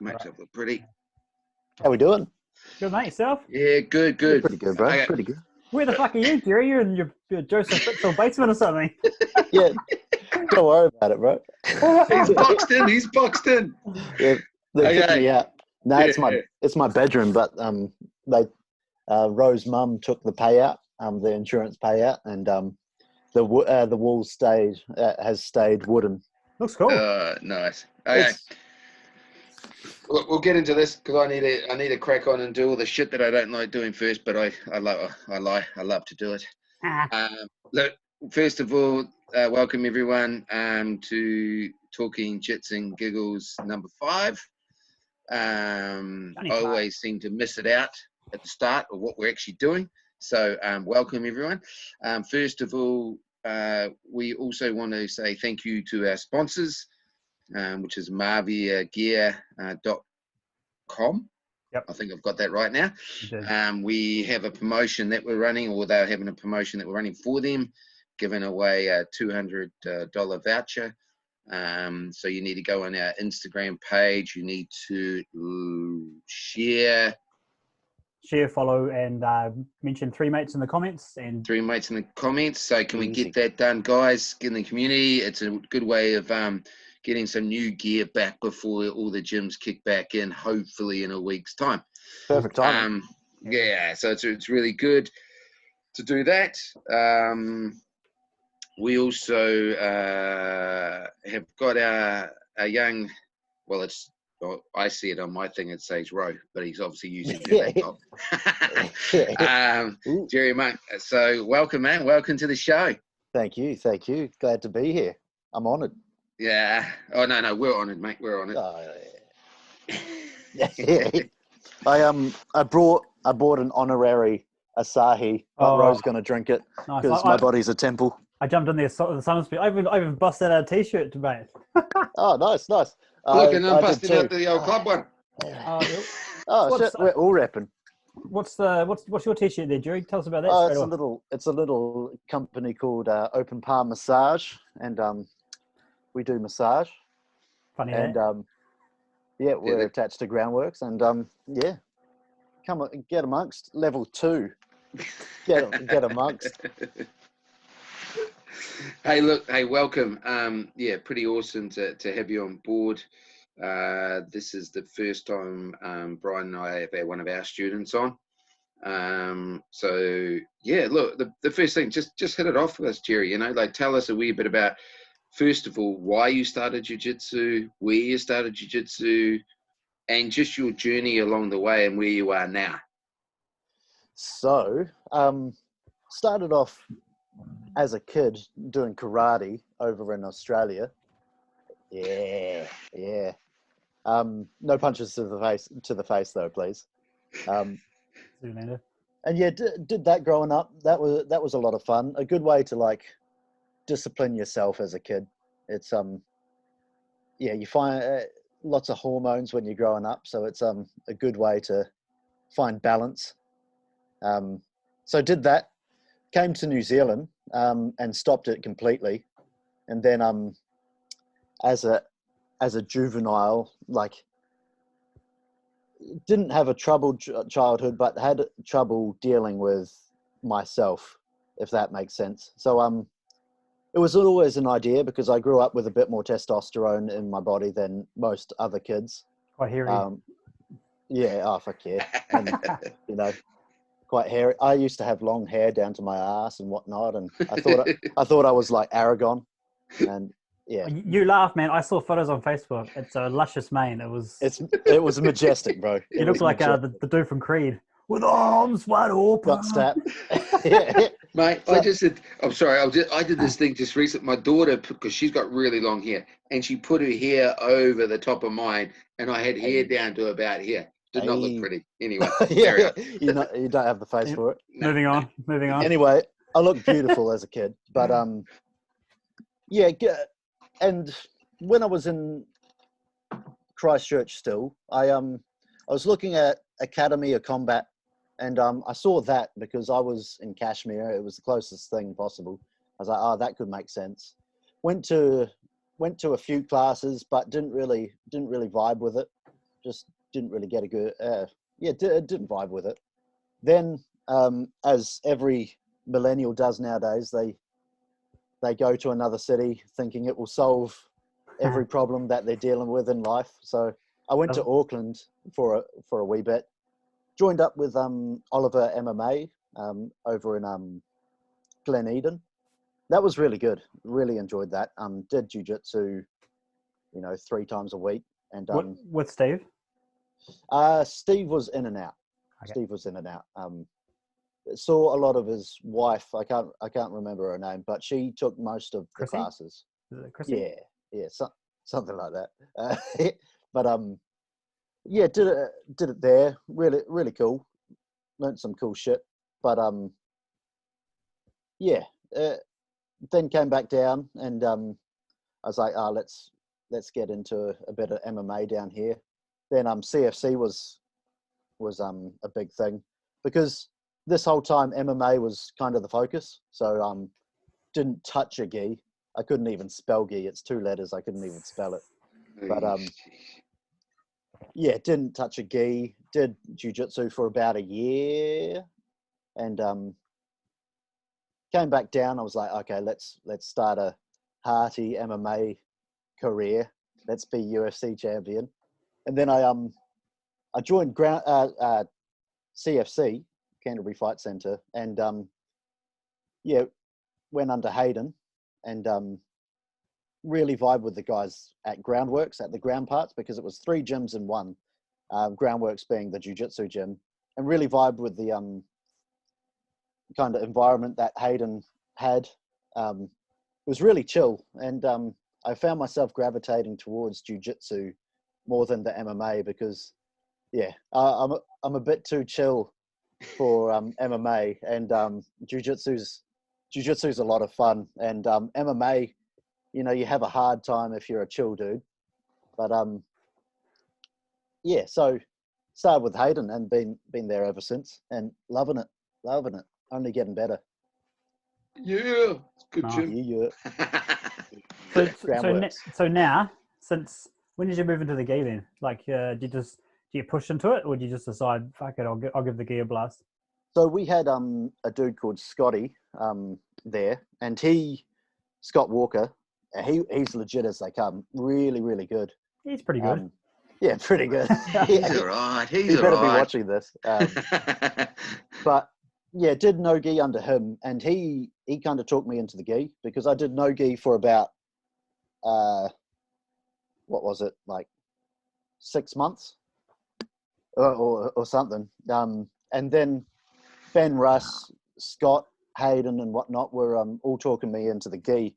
Makes it look pretty. How we doing? Good, mate. Yourself? Yeah, good. Pretty good, bro. Okay. Pretty good. Where the fuck are you, Jerry? You're in your Joseph Fritzl basement or something. Yeah. Don't worry about it, bro. He's boxed in. Yeah, they kicked Okay. me out. No, Yeah. it's my bedroom, but Rose's mum took the payout, the insurance payout, and the wall has stayed wooden. Looks cool. Nice. Okay. We'll get into this because I need to crack on and do all the shit that I don't like doing first, but I love to do it. Look, first of all, welcome everyone to Talking Jits and Giggles number 5. I always seem to miss it out at the start of what we're actually doing. So welcome everyone. First of all, we also want to say thank you to our sponsors, which is marviagear.com. Yep. I think I've got that right now. We have a promotion that we're running, or they're having a promotion that we're running for them, giving away a $200 voucher. So you need to go on our Instagram page. You need to share, follow, and mention 3 mates in the comments. And 3 mates in the comments. So can we get that done, guys? Get in the community. It's a good way of getting some new gear back before all the gyms kick back in, hopefully in a week's time. Perfect time. Yeah, so it's really good to do that. We also have got our young, well, I see it on my thing, it says Roe, but he's obviously using the laptop. Jerry, mate, so welcome, man. Welcome to the show. Thank you. Glad to be here. I'm honoured. Yeah. Oh, no, we're honoured, mate. We're honoured. Yeah. I bought an honorary Asahi, but Ro's going to drink it because my body's a temple. I jumped in the summer speed. I even busted out a t-shirt, mate. Oh, nice. Look, and I'm busting out the old club one. Shit, we're all repping. What's your t-shirt there, Jerry? Tell us about that. It's a little company called Open Palm Massage, and we do massage. Funny, and we're attached to Groundworx, and come get amongst level 2. Get amongst. Hey, welcome. Pretty awesome to have you on board. This is the first time Bryan and I have had one of our students on. Look, the first thing, just hit it off with us, Jerry. Tell us a wee bit about, first of all, why you started jiu-jitsu, where you started jiu-jitsu, and just your journey along the way and where you are now. So, started off as a kid doing karate over in Australia. Yeah. No punches to the face though, please. And did that growing up. That was a lot of fun. A good way to discipline yourself as a kid. It's you find lots of hormones when you're growing up, so it's a good way to find balance. So did that, came to New Zealand and stopped it completely, and then as a juvenile, didn't have a troubled childhood, but had trouble dealing with myself, if that makes sense. So it was always an idea because I grew up with a bit more testosterone in my body than most other kids. Quite hairy. Fuck yeah. And, quite hairy. I used to have long hair down to my ass and whatnot, and I thought I was like Aragon. And yeah. You laugh, man. I saw photos on Facebook. It's a luscious mane. It was majestic, bro. It looked like the dude from Creed with arms wide open. Got stabbed. Mate, I did this thing just recently. My daughter, because she's got really long hair, and she put her hair over the top of mine, and I had hair down to about here. Did not look pretty. Anyway, you don't have the face for it. No. Moving on. Anyway, I looked beautiful as a kid, but and when I was in Christchurch still, I was looking at Academy of Combat, and I saw that because I was in Kashmir. It was the closest thing possible. I was like, oh, that could make sense. Went to a few classes, but didn't really vibe with it. just didn't really get a good, didn't vibe with it. Then, as every millennial does nowadays, they go to another city thinking it will solve every problem that they're dealing with in life. So I went to Auckland for a wee bit, joined up with Oliver MMA over in Glen That was really good. Really enjoyed that. Did jiu-jitsu, 3 times a week. And with Steve? Steve was in and out. Okay. Steve was in and out. Saw a lot of his wife. I can't remember her name, but she took most of the classes. Is it Chrissy? Yeah, something like that. But did it there. Really, really cool. Learned some cool shit. But then came back down, and I was like, let's get into a bit of MMA down here. Then CFC was a big thing, because this whole time MMA was kind of the focus. So didn't touch a gi. I couldn't even spell gi. It's 2 letters. I couldn't even spell it. But didn't touch a gi. Did jiu-jitsu for about a year, and came back down. I was like, okay, let's start a hearty MMA career. Let's be UFC champion. And then I joined CFC, Canterbury Fight Centre, and went under Hayden, and really vibe with the guys at Groundworx, at the ground parts, because it was 3 gyms in one. Groundworx being the jiu-jitsu gym, and really vibe with the kind of environment that Hayden had. It was really chill, and I found myself gravitating towards jiu-jitsu more than the MMA, because I'm a bit too chill for MMA, and jiu-jitsu's a lot of fun, and MMA, you have a hard time if you're a chill dude. But so started with Hayden and been there ever since, and loving it, only getting better. Yeah, good gym. Yeah. So now, since when did you move into the gi then? Like, do you push into it, or do you just decide, fuck it, I'll give the gi a blast? So we had a dude called Scotty there, and Scott Walker, he's legit as they come. Really, really good. He's pretty good. Yeah, pretty good. He's all right. He better be watching this. But yeah, did Nogi under him, and he kind of talked me into the gi, because I did Nogi for about what was it, like 6 months or something. And then Ben, Russ, Scott, Hayden, and whatnot were all talking me into the gi,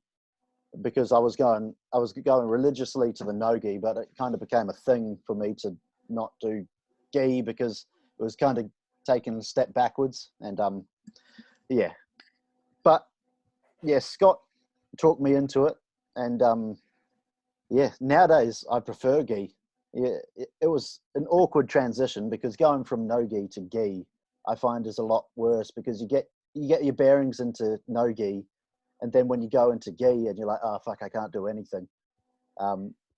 because I was going religiously to the Nogi, but it kind of became a thing for me to not do gi, because it was kind of taking a step backwards. And Scott talked me into it, and nowadays I prefer gi. Yeah, it was an awkward transition, because going from no-gi to gi, I find, is a lot worse, because you get your bearings into no-gi, and then when you go into gi and you're like, oh fuck, I can't do anything.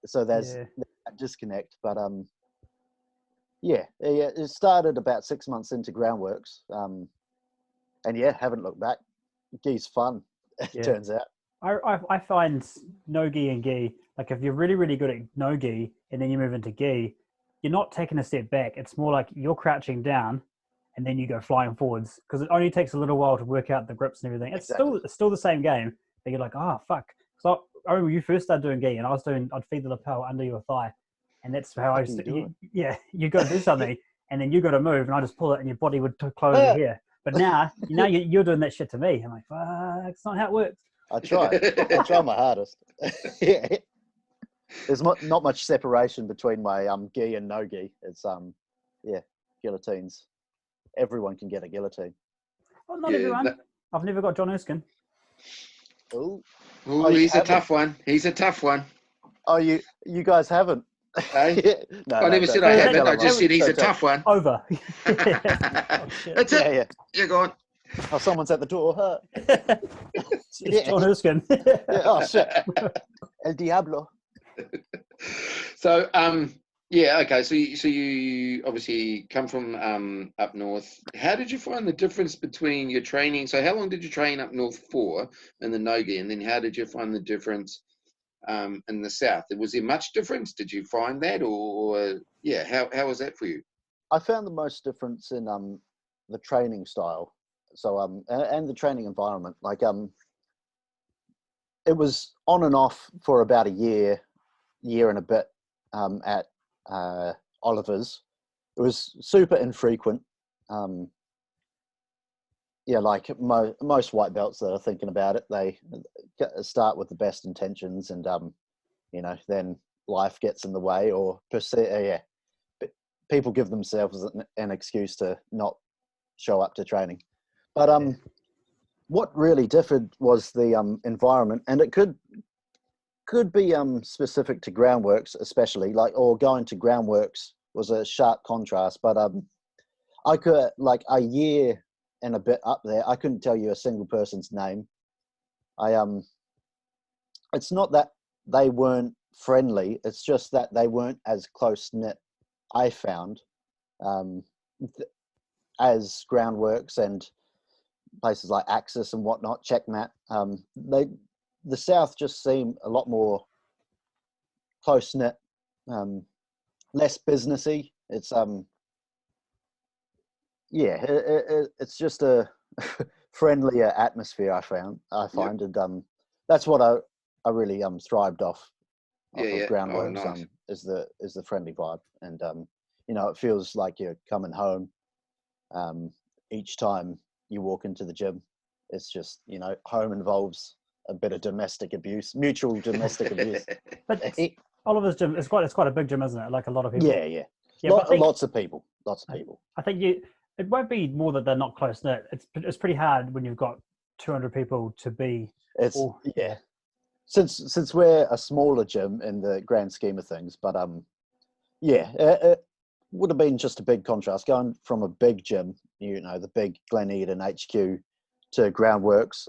So there's that disconnect. But it started about 6 months into Groundworx, and haven't looked back. Gi's fun, it turns out. I find no-gi and gi, like if you're really, really good at no-gi and then you move into gi, you're not taking a step back. It's more like you're crouching down and then you go flying forwards, because it only takes a little while to work out the grips and everything. It's still the same game, but you're like, oh fuck. So I remember you first started doing gi, and I'd feed the lapel under your thigh, and that's how I used to. You got to do something, and then you got to move, and I just pull it, and your body would close over here. But now you're doing that shit to me. I'm like, fuck, it's not how it works. I try my hardest. There's not much separation between my gi and no gi. It's guillotines. Everyone can get a guillotine. Well, not everyone. I've never got John Erskine. Oh, he's a tough one. He's a tough one. Oh, you guys haven't? Hey? No, I never said I haven't. I just said he's a tough one. Over. That's it. Yeah. You're gone. Oh, someone's at the door. It's John Erskine. Oh shit. El Diablo. So Yeah, okay. So you obviously come from up north. How did you find the difference between your training? So how long did you train up north for in the Nogi, and then how did you find the difference in the south? Was there much difference? Did you find that, or yeah, how was that for you? I found the most difference in the training style, so and the training environment. Like it was on and off for about a year and a bit at Oliver's. It was super infrequent. Yeah, like most white belts that are thinking about it, they start with the best intentions, and you know, then life gets in the way, or yeah, people give themselves an excuse to not show up to training. But what really differed was the environment, and it could be specific to Groundworx, especially or going to Groundworx was a sharp contrast. But I could, like, a year and a bit up there, I couldn't tell you a single person's name. It's not that they weren't friendly, it's just that they weren't as close knit, I found, as Groundworx and places like Axis and whatnot, Checkmat. The South just seemed a lot more close knit, less businessy. It's yeah, it's just a friendlier atmosphere. I find, Yep. and that's what I really thrived off Yeah, of yeah. Oh, Groundworx. nice. Is the friendly vibe, and you know, it feels like you're coming home each time you walk into the gym. It's just, you know, home involves a bit of domestic abuse, mutual domestic abuse. But Oliver's gym is quite a big gym, isn't it? Like a lot of people. Yeah, yeah. Yeah, but I think, Lots of people. I think it won't be more that they're not close knit. It's pretty hard when you've got 200 people to be. It's yeah. Since we're a smaller gym in the grand scheme of things, but yeah, it would have been just a big contrast going from a big gym, you know, the big Glen Eden HQ, to Groundworx.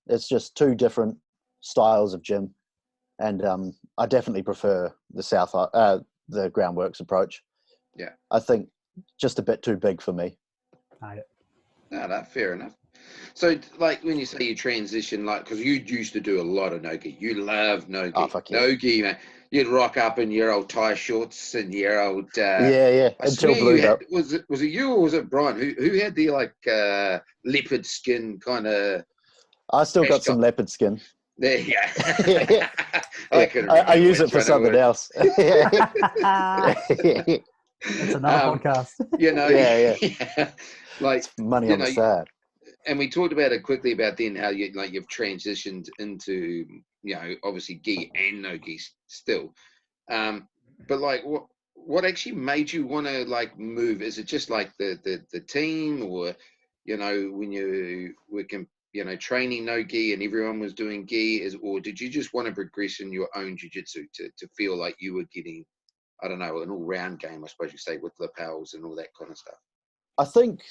It's just two different styles of gym, and I definitely prefer the Groundworx approach. Yeah. I think just a bit too big for me. No, fair enough. So, like, when you say you transition, like, because you used to do a lot of Nogi. You love Nogi. Oh, fuck yeah. Nogi, man. You'd rock up in your old tie shorts and your old. Yeah. I swear you had. Was it you or was it Bryan who had the leopard skin kind of? I still got some leopard skin. There you go. I use it for something else. It's another podcast. You know, yeah. Like, it's money on the side. And we talked about it quickly about then how you've transitioned into, you know, obviously Ghee and Nogi still. But like what actually made you want to like move? Is it just like the team, or, you know, when you were training Nogi and everyone was doing Ghee, or did you just want to progress in your own jiu-jitsu to feel like you were getting, I don't know, an all-round game, I suppose you say, with lapels and all that kind of stuff? I think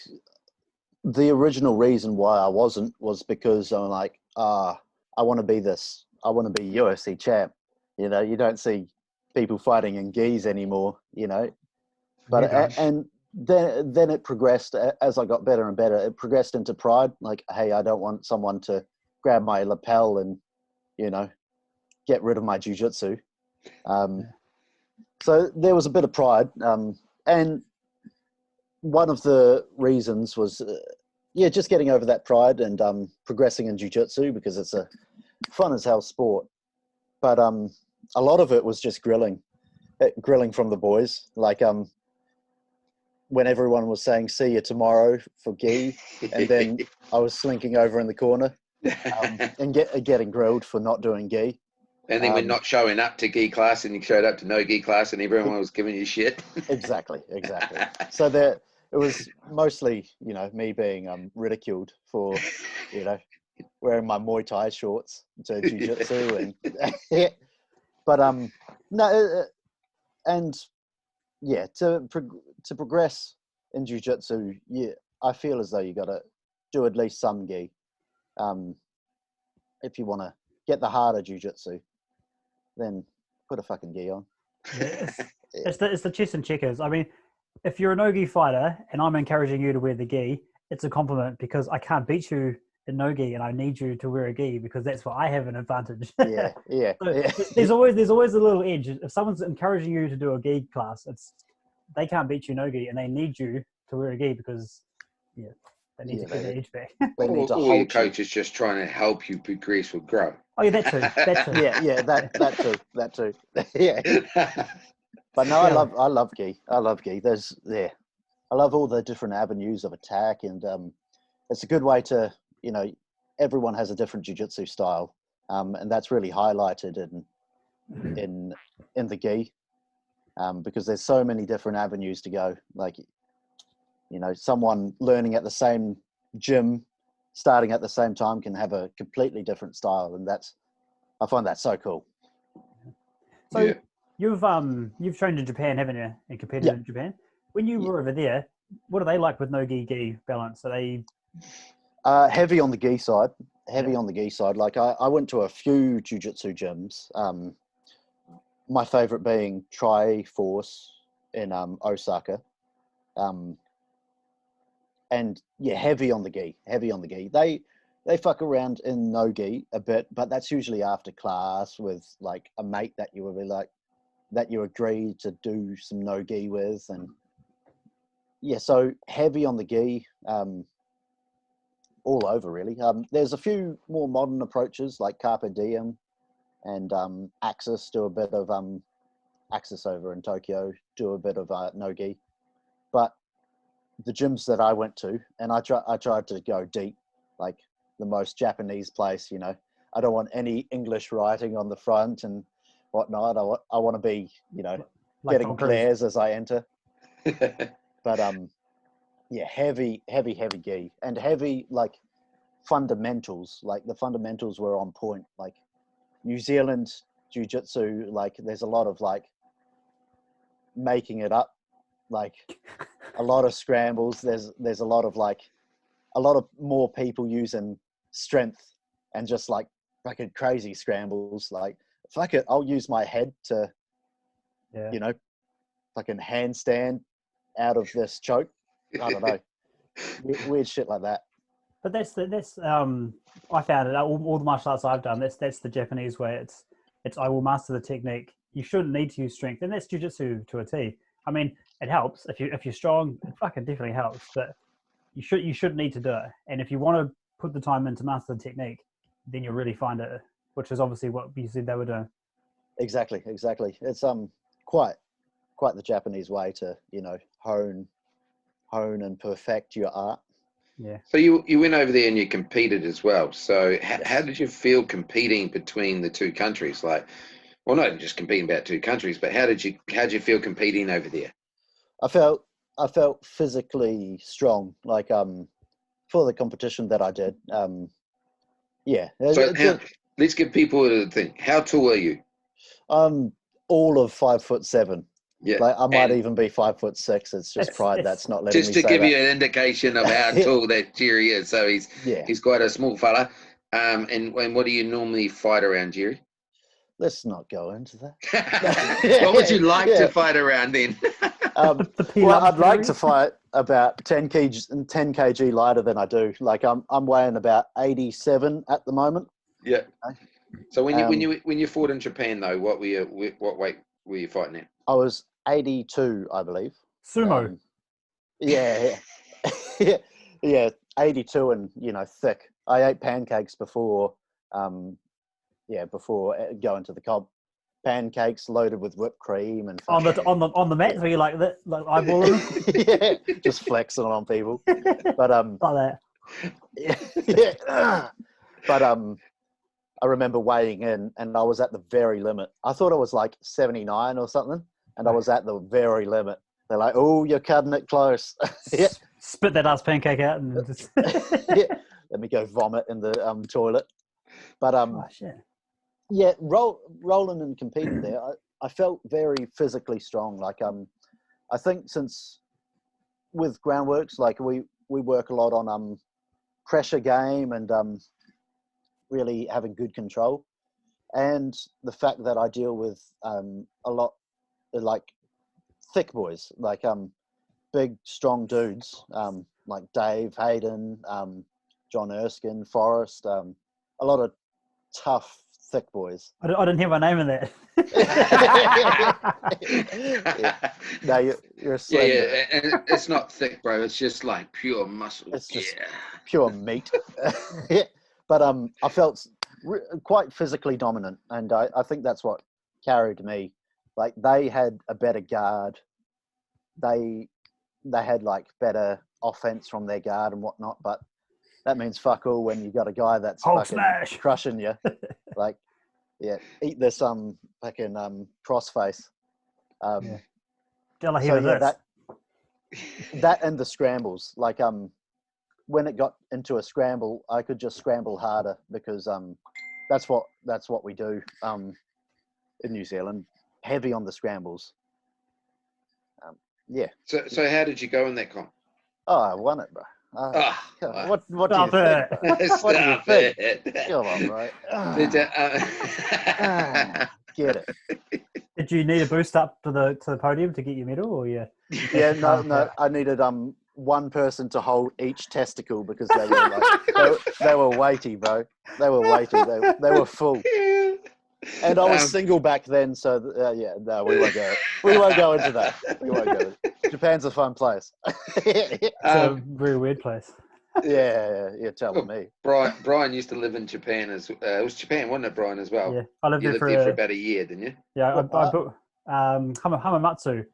the original reason why I wasn't was because I'm like, I want to be this. I want to be UFC champ. You know, you don't see people fighting in Ghees anymore, you know. But and then it progressed as I got better and better. It progressed into pride. Like, hey, I don't want someone to grab my lapel and, you know, get rid of my jiu-jitsu. So there was a bit of pride. And one of the reasons was, just getting over that pride and progressing in jiu-jitsu, because it's a fun as hell sport. But a lot of it was just grilling from the boys. Like when everyone was saying, see you tomorrow for Ghee, and then I was slinking over in the corner and getting grilled for not doing Ghee. And then we're not showing up to Ghee class, and you showed up to no Ghee class, and everyone was giving you shit. Exactly. So it was mostly, you know, me being ridiculed for, you know, wearing my Muay Thai shorts to jiu-jitsu, and but no, and yeah, to progress in jiu-jitsu, yeah, I feel as though you got to do at least some Ghee, if you want to get the harder jiu-jitsu, then put a fucking Ghee on. Yeah, it's the chess and checkers. I mean, if you're a no-gi fighter and I'm encouraging you to wear the gi, it's a compliment because I can't beat you in no-gi and I need you to wear a gi because that's where I have an advantage. Yeah, yeah, So yeah. there's always a little edge. If someone's encouraging you to do a gi class, they can't beat you no-gi and they need you to wear a gi because they need to get the edge back. They need to Or hold your you. coach is just trying to help you progress or grow. Oh yeah, that too. Yeah, that too. Yeah. But no, I love gi. I love gi. I love all the different avenues of attack, and it's a good way to, everyone has a different jiu-jitsu style, and that's really highlighted in the gi, because there's so many different avenues to go. Like, someone learning at the same gym, starting at the same time, can have a completely different style, and I find that so cool. So Yeah. you've trained in Japan, haven't you? And competed in Japan. When you were over there, what are they like with no-gi balance? Are they heavy on the gi side? On the gi side. Like I went to a few jiu-jitsu gyms. My favorite being Triforce in Osaka. And yeah, heavy on the gi. They fuck around in no gi a bit, but that's usually after class with like a mate that you would be like, that you agree to do some no gi with. And yeah, so heavy on the gi, all over really. There's a few more modern approaches like Carpe Diem and Axis do a bit of Axis over in Tokyo do a bit of no gi. But the gyms that I went to, and I tried to go deep, like the most Japanese place, I don't want any English writing on the front and whatnot. I want to be, like getting glares as I enter. But yeah, heavy gi and heavy like fundamentals. Like the fundamentals were on point. Like New Zealand jiu-jitsu, like there's a lot of like making it up, like a lot of scrambles. There's a lot of more people using strength and just like fucking crazy scrambles. Like fuck it, I'll use my head to, fucking handstand out of this choke. I don't know, weird shit like that. But that's I found it all the martial arts I've done. That's the Japanese way. It's I will master the technique. You shouldn't need to use strength, and that's jiu-jitsu to a T. I mean, it helps if you're strong. It fucking definitely helps, but you shouldn't need to do it. And if you want to put the time in to master the technique, then you'll really find it, which is obviously what you said they were doing. Exactly. It's quite the Japanese way to hone and perfect your art. Yeah. So you went over there and you competed as well. So Yes. How did you feel competing between the two countries? Like, well, not just competing about two countries, but how'd you feel competing over there? I felt physically strong, like for the competition that I did. Yeah. So let's give people a thing. How tall are you? All of 5'7". Yeah. Like I might even be 5'6". It's just pride that's not letting me say that. Just to give you an indication of how tall that Jerry is. So he's quite a small fella. And what do you normally fight around, Jerry? Let's not go into that. What would you like to fight around then? Well, I'd like to fight about 10 kg lighter than I do. Like I'm weighing about 87 at the moment. Yeah. So when you fought in Japan though, what weight were you fighting at? I was 82, I believe. Sumo. Yeah, 82 and thick. I ate pancakes before going to the comp. Pancakes loaded with whipped cream and on the mat. So you like that, like eyeballing them? Yeah, just flexing on people. But like that. But I remember weighing in, and I was at the very limit. I thought I was like 79 or something, and I was at the very limit. They're like, "Oh, you're cutting it close." Yeah. Spit that ass pancake out and just let me go vomit in the toilet. But yeah, rolling and competing there, I felt very physically strong. Like I think since with Groundworx, like we work a lot on pressure game and really having good control, and the fact that I deal with a lot like thick boys, like big strong dudes, like Dave, Hayden, John Erskine, Forrest, a lot of tough thick boys. I didn't hear my name in that. Yeah. No, you're slender. Yeah, and it's not thick, bro. It's just like pure muscle. It's just pure meat. Yeah. But I felt quite physically dominant, and I think that's what carried me. Like they had a better guard. They had like better offense from their guard and whatnot, but that means fuck all when you got a guy that's Hulk fucking smash. crushing you. Like, yeah, eat this fucking crossface. Yeah. Till I So hear yeah, this. that and the scrambles. Like when it got into a scramble, I could just scramble harder because that's what we do in New Zealand. Heavy on the scrambles. Yeah. So how did you go in that comp? Oh, I won it, bro. What do you Stop think, bro? What do you think? It. Come on, bro. Get it. Did you need a boost up to the podium to get your medal, or yeah? Yeah, no. I needed one person to hold each testicle because they were like they were weighty, bro. They were weighty. They were full. And I was single back then, so yeah, no, we won't go. We won't go into that. We won't go. Japan's a fun place. It's a very weird place. Yeah, you're telling me. Bryan used to live in Japan it was Japan, wasn't it, Bryan, as well? Yeah, I lived You there lived there for about a year, didn't you? Yeah, I booked Hamamatsu.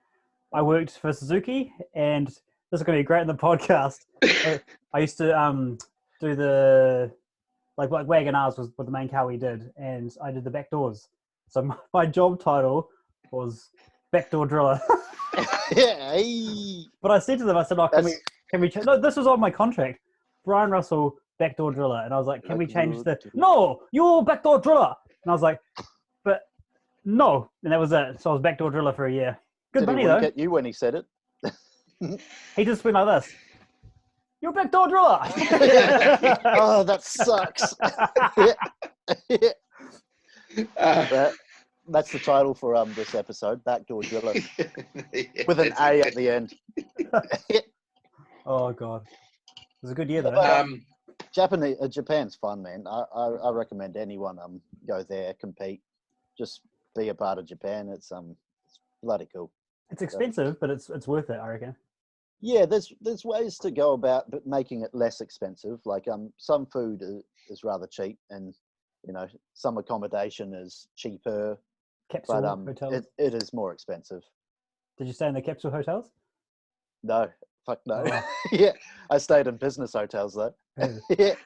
I worked for Suzuki, and this is going to be great in the podcast. I used to do the like Wagonars was the main car we did, and I did the back doors. So my job title was backdoor driller. Yeah. But I said to them, I said, "Oh, can we change?" No, this was on my contract. Bryan Russell, backdoor driller, and I was like, "Can we change the?" No, you're backdoor driller, and I was like, "But no," and that was it. So I was backdoor driller for a year. Good money though. Did he wink at you when he said it? He just went like this. You're a backdoor driller. Oh, that sucks. That's the title for this episode, Backdoor Driller, with an A at the end. Oh god, it was a good year though. Japan's fun, man. I recommend anyone go there, compete, just be a part of Japan. It's bloody cool. It's expensive, but it's worth it, I reckon. Yeah, there's ways to go about but making it less expensive. Like some food is rather cheap, and some accommodation is cheaper. Capsule hotels. It is more expensive. Did you stay in the capsule hotels? No, fuck no. Oh. Yeah, I stayed in business hotels though. Yeah.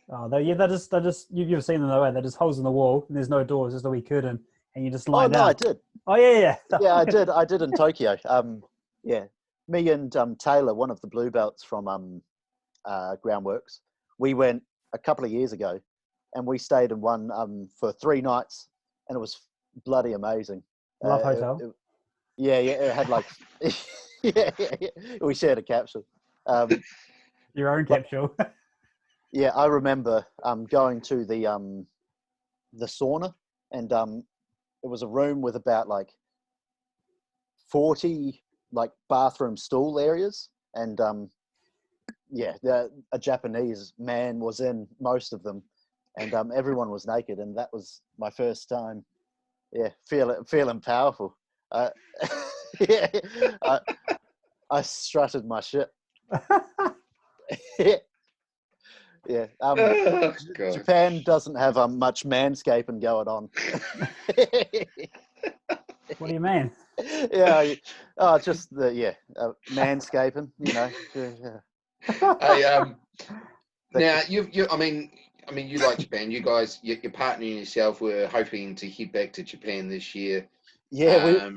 Oh, they're just you've seen them though. They're just holes in the wall, and there's no doors, just a wee curtain, and you just lie down. Oh no, I did. Oh yeah. Yeah, I did in Tokyo. Yeah, me and Taylor, one of the blue belts from Groundworx, we went a couple of years ago, and we stayed in one for 3 nights, and it was bloody amazing. Love hotel. It had like yeah. We shared a capsule. Your own capsule. Yeah, I remember going to the sauna, and it was a room with about like 40 like bathroom stool areas, and a Japanese man was in most of them, and everyone was naked, and that was my first time. Yeah, feeling powerful. Yeah, I strutted my shit. Yeah. Japan doesn't have much manscaping going on. What do you mean? Yeah. Just the manscaping. Yeah. Hey, now I mean, you like Japan. You guys, your partner and yourself were hoping to head back to Japan this year. Yeah,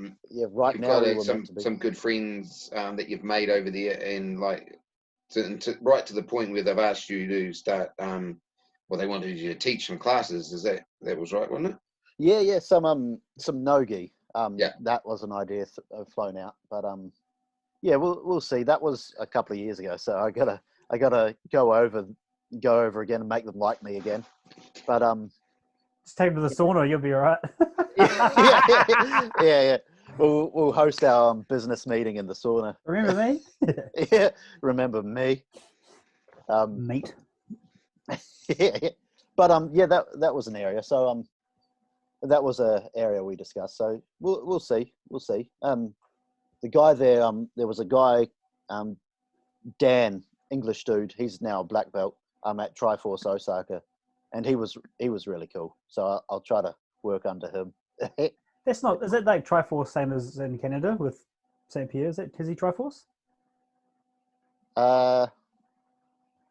right you've now got we some good friends that you've made over there, and like right to the point where they've asked you to start. They wanted you to teach some classes. That was right, wasn't it? Yeah. Some Nogi. Yeah. That was an idea flown out, but yeah, we'll see. That was a couple of years ago, so I gotta go over again and make them like me again. But just take them to the sauna, you'll be all right. yeah. We'll host our business meeting in the sauna. Remember me? Yeah, remember me. Meat. Yeah. But yeah, that was an area. So that was a area we discussed. So we'll see. The guy there, there was a guy, Dan, English dude. He's now a black belt. At Triforce Osaka, and he was really cool. So I'll try to work under him. That's not. Is it like Triforce same as in Canada with St. Pierre? Is he Triforce?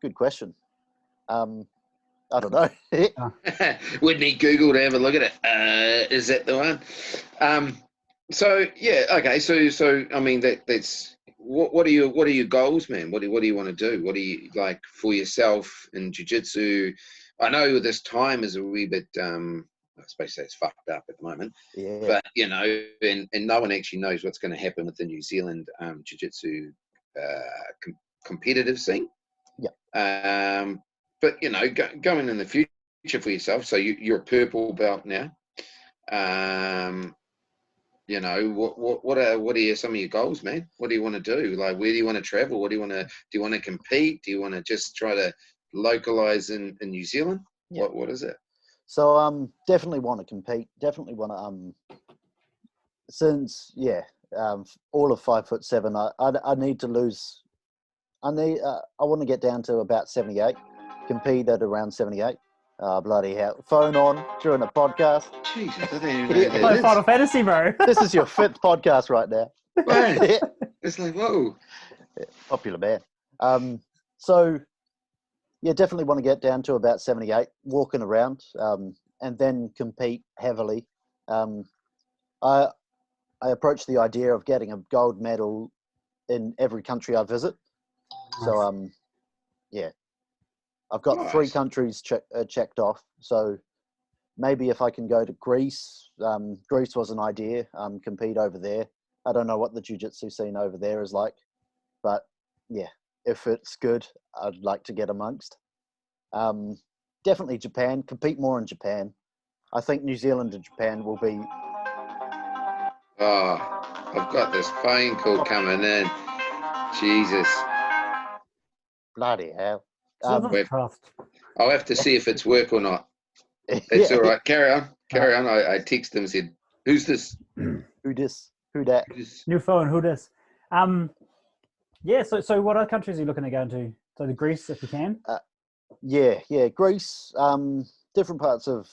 Good question. I don't know. We'd need Google to have a look at it. Is that the one? So yeah, okay. So I mean that's what are your goals, man? What do you want to do? What do you like for yourself in jiu-jitsu? I know this time is a wee bit I suppose that's fucked up at the moment. Yeah. But you know, and no one actually knows what's going to happen with the New Zealand jiu-jitsu competitive scene. Yeah. But you know, going in the future for yourself. So you're a purple belt now. You know, what are some of your goals, man? What do you want to do? Like, where do you want to travel? What do you want to compete? Do you want to just try to localize in New Zealand? Yeah. What is it? So definitely want to compete. Definitely want to since all of 5'7", I need to lose. I want to get down to about 78. Compete at around 78. Bloody hell! Phone on during a podcast. Jesus, I don't even know No that. Final Fantasy, bro. This is your 5th podcast right now. Man, it's like whoa. Popular band. So yeah, definitely want to get down to about 78, walking around, and then compete heavily. I approach the idea of getting a gold medal in every country I visit. So yeah, I've got 3 countries checked off. So maybe if I can go to Greece, Greece was an idea. Compete over there. I don't know what the jiu-jitsu scene over there is like, but yeah, if it's good, I'd like to get amongst. Definitely Japan. Compete more in Japan. I think New Zealand and Japan will be. Oh, I've got this phone call coming in. Jesus. Bloody hell. I'll have to see if it's work or not. It's all right. Carry on. I texted him and said, "Who's this? Who this? Who that? New phone. Who this? Yeah. So what other countries are you looking to go into? So the Greece, if you can. Yeah. Greece. Different parts of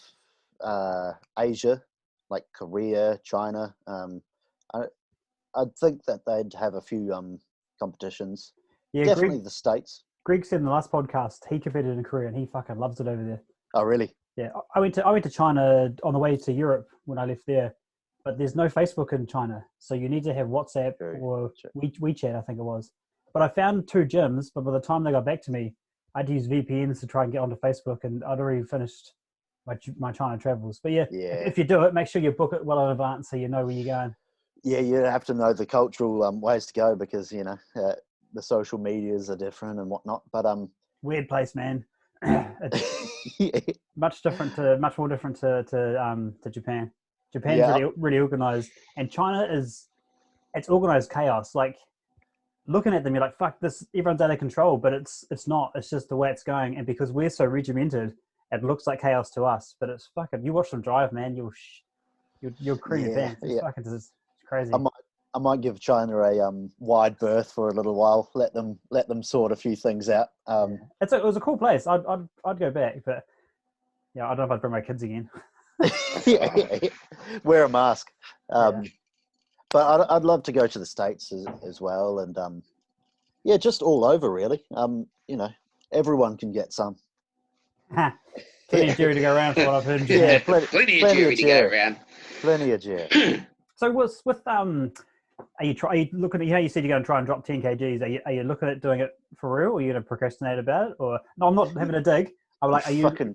Asia, like Korea, China. I think that they'd have a few competitions. Yeah, definitely the States. Greg said in the last podcast he competed in Korea and he fucking loves it over there. Oh, really? Yeah, I went to China on the way to Europe when I left there, but there's no Facebook in China, so you need to have WhatsApp or WeChat, I think it was. But I found 2 gyms, but by the time they got back to me, I'd use VPNs to try and get onto Facebook, and I'd already finished my China travels. But yeah, if you do it, make sure you book it well in advance so you know where you're going. Yeah, you have to know the cultural ways to go because you know the social medias are different and whatnot. But weird place, man. It's much more different to Japan. Japan's really organized, and China it's organized chaos. Like looking at them, you're like, fuck this, everyone's out of control, but it's not. It's just the way it's going, and because we're so regimented, it looks like chaos to us. But it's fucking. You watch them drive, man. You'll cream your pants. It's crazy. I might give China a wide berth for a little while. Let them sort a few things out. It was a cool place. I'd go back, but yeah, I don't know if I'd bring my kids again. Wear a mask. But I'd love to go to the States as well, and just all over really. You know, everyone can get some. Plenty of jury to go around, for what I've heard. Plenty of jury to go around. Plenty of jury. So with are you looking at how you said you're going to try and drop 10 kgs? Are you looking at doing it for real, or are you going to procrastinate about it? Or no, I'm not having a dig. I'm like, you fucking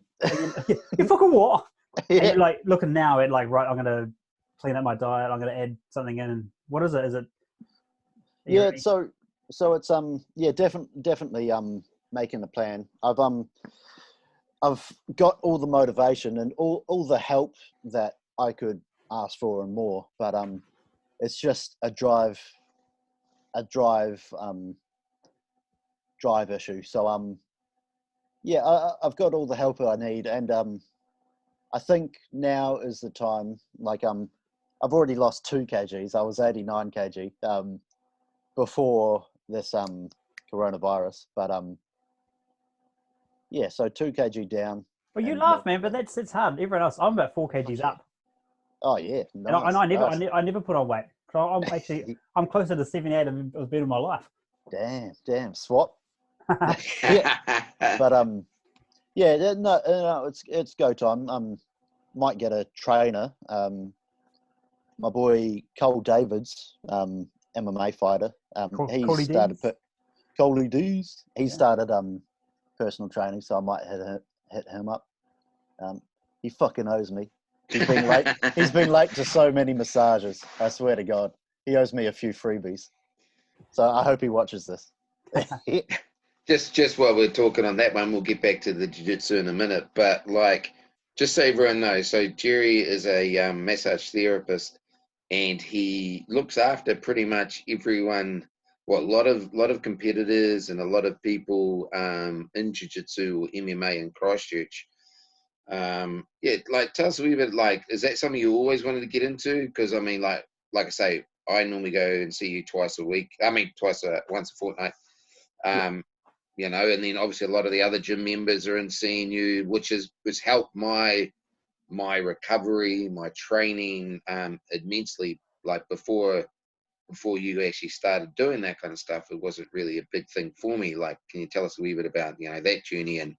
what? Yeah. And you're like looking now at like, right, I'm going to clean up my diet. I'm going to add something in. And what is it? Is it? Yeah. So it's definitely making a plan. I've got all the motivation and all the help that I could ask for and more, but it's just a drive issue. So yeah, I've got all the help I need, and I think now is the time. Like I've already lost 2 kgs. I was 89 kg before this coronavirus, but yeah, so 2 kg down. Well, you and laugh, man, but it's hard. Everyone else, I'm about 4 kgs up. Oh yeah, nice, And I nice. never put on weight. So I'm closer to 78 than I've been in my life. Damn, swap. Yeah, but yeah, no, it's go time. Might get a trainer. My boy Cole Davids, MMA fighter. He started Coley D's. He started personal training, so I might hit him up. He fucking owes me. He's been late. He's been late to so many massages. I swear to God, he owes me a few freebies. So I hope he watches this. Just while we're talking on that one, we'll get back to the jiu-jitsu in a minute. But like, just so everyone knows, so Jerry is a massage therapist, and he looks after pretty much everyone. Well, a lot of competitors and a lot of people in jiu-jitsu or MMA in Christchurch. Yeah, like tell us a wee bit. Like, is that something you always wanted to get into? Because I mean, like I say, I normally go and see you twice a week. I mean, once a fortnight. You know, and then obviously a lot of the other gym members are in seeing you, which has helped my recovery, my training immensely. Like before you actually started doing that kind of stuff, it wasn't really a big thing for me. Like, can you tell us a wee bit about, you know, that journey and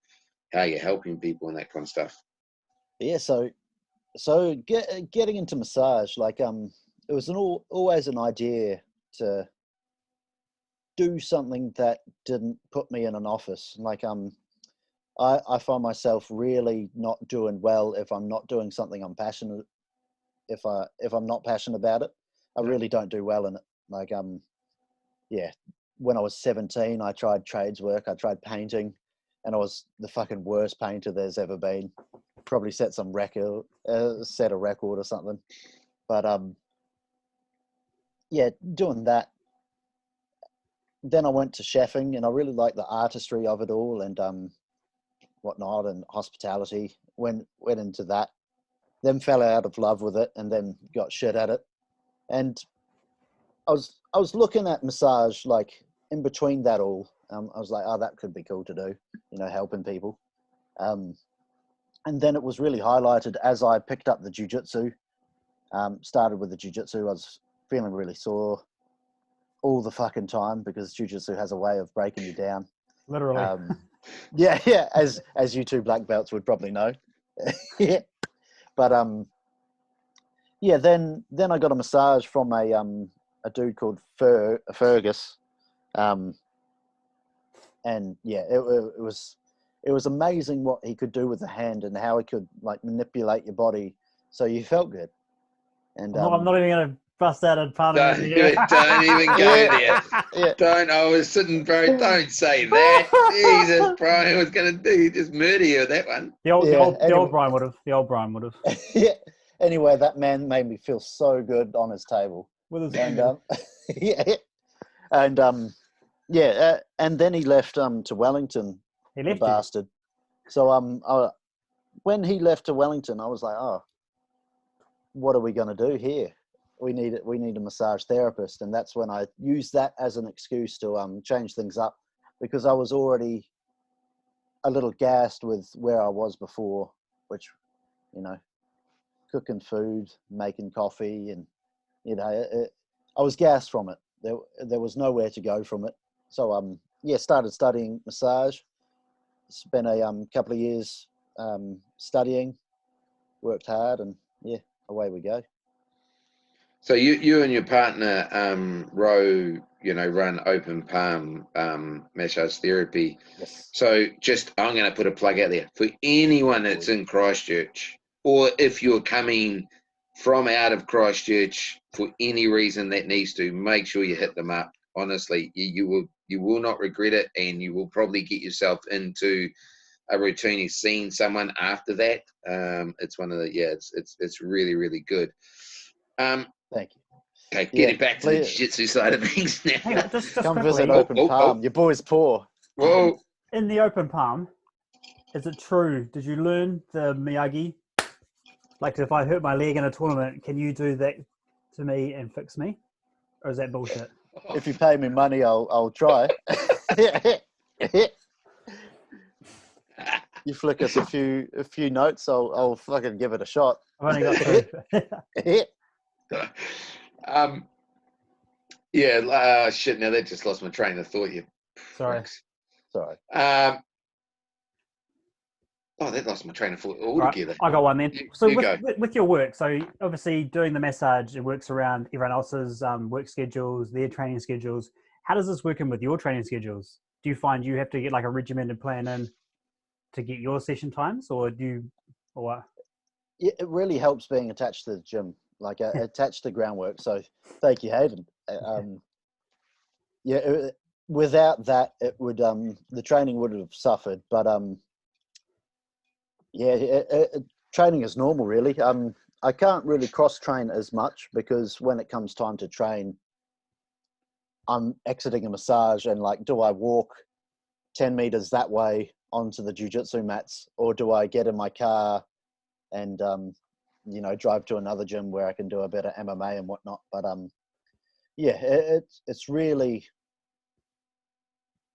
how you're helping people and that kind of stuff? Yeah, so getting into massage, like it was always an idea to do something that didn't put me in an office. Like I find myself really not doing well if I'm not doing something I'm passionate. If I'm not passionate about it, I really don't do well in it. Like yeah, when I was 17, I tried trades work. I tried painting, and I was the fucking worst painter there's ever been. Probably set a record or something. But yeah, doing that. Then I went to chefing, and I really liked the artistry of it all, and whatnot, and hospitality. Went into that, then fell out of love with it, and then got shit at it. And I was looking at massage, like in between that all. I was like, oh, that could be cool to do, you know, helping people. And then it was really highlighted as I picked up the jiu-jitsu. Started with the jiu-jitsu. I was feeling really sore all the fucking time because jiu-jitsu has a way of breaking you down. Literally. Yeah, as you 2 black belts would probably know. Yeah. But yeah, then I got a massage from a dude called Fergus. And yeah, it was amazing what he could do with the hand and how he could like manipulate your body so you felt good. And I'm not even going to bust out a pun. Don't even go there. Yeah. Don't. I was sitting, bro. Don't say that. Jesus, Bryan was going to just murder you with that one. The old Bryan would have. The old Bryan would have. Yeah. Anyway, that man made me feel so good on his table. With his and yeah, and yeah, and then he left to Wellington. He left the bastard. So when he left to Wellington, I was like, oh, what are we going to do here? We need a massage therapist, and that's when I used that as an excuse to change things up, because I was already a little gassed with where I was before, which, you know, cooking food, making coffee, and you know, I was gassed from it. There was nowhere to go from it. So yeah, started studying massage. Spent a couple of years studying, worked hard, and yeah, away we go. So you and your partner run Open Palm massage therapy. Yes. So I'm going to put a plug out there for anyone that's in Christchurch, or if you're coming from out of Christchurch for any reason that needs to, make sure you hit them up. Honestly, you will not regret it, and you will probably get yourself into a routine of seeing someone after that. It's one of the it's really, really good. Thank you. Okay, Yeah, getting back to the please. jiu-jitsu side of things now. Hang on, just Come quickly. visit Open Palm. Your boy's poor. Whoa. In the open palm, is it true? Did you learn the Miyagi? Like, if I hurt my leg in a tournament, can you do that to me and fix me? Or is that bullshit? If you pay me money, I'll try. You flick us a few notes, I'll fucking give it a shot. I've only got 2. Shit, now that just lost my train of thought. You Sorry. pricks. Sorry. That lost my train of thought Right, altogether. I got one then. So You go. with your work, so obviously doing the massage, it works around everyone else's work schedules, their training schedules. How does this work in with your training schedules? Do you find you have to get like a regimented plan in to get your session times, or what? Yeah, it really helps being attached to the gym, like attached to Groundworx. So thank you, Hayden. Without that, it would the training would have suffered. But training is normal, really. I can't really cross train as much because when it comes time to train, I'm exiting a massage and like, do I walk 10 meters that way onto the jiu-jitsu mats, or do I get in my car and drive to another gym where I can do a bit of MMA and whatnot? But it's really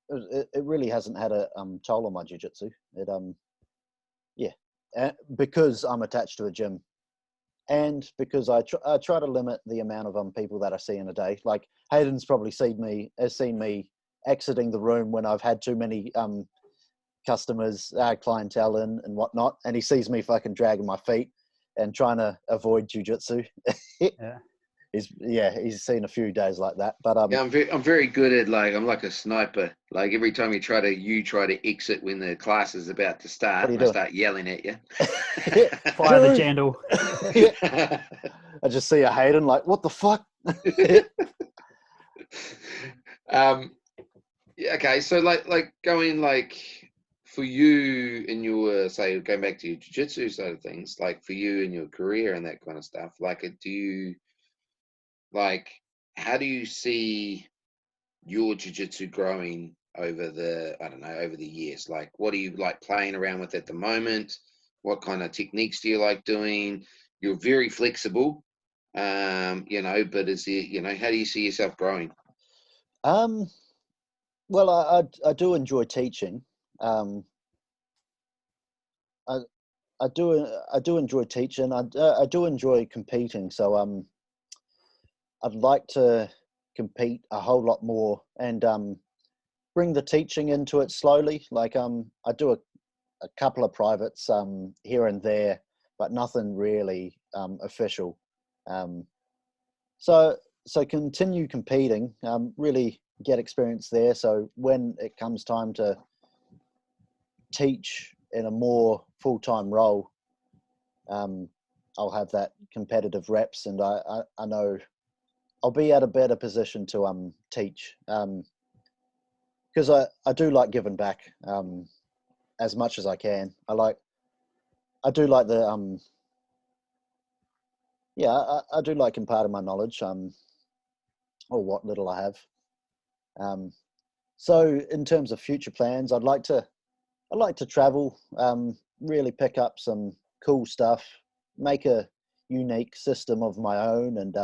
it really hasn't had a toll on my jiu-jitsu. Because I'm attached to a gym, and because I try to limit the amount of people that I see in a day. Like Hayden's probably seen me exiting the room when I've had too many customers, clientele and whatnot, and he sees me fucking dragging my feet and trying to avoid jiu-jitsu. He's seen a few days like that. But I'm very good at I'm like a sniper. Like every time you try to exit when the class is about to start, I start yelling at you. Fire the jandal. I just see a Hayden like, what the fuck? Okay, so like going for you in your going back to your jiu-jitsu side of things, like for you in your career and that kind of stuff, how do you see your jiu-jitsu growing over the years? Like, what are you playing around with at the moment? What kind of techniques do you like doing? You're very flexible, but is it, how do you see yourself growing? Well, I do enjoy teaching. I do enjoy teaching. I do enjoy competing. So I'd like to compete a whole lot more and bring the teaching into it slowly. Like I do a couple of privates here and there, but nothing really official. So continue competing, really get experience there. So when it comes time to teach in a more full-time role, I'll have that competitive reps, and I know I'll be at a better position to teach, because I do like giving back as much as I can. I do like the I do like imparting my knowledge, or what little I have. So in terms of future plans, I'd like to travel, really pick up some cool stuff, make a unique system of my own, and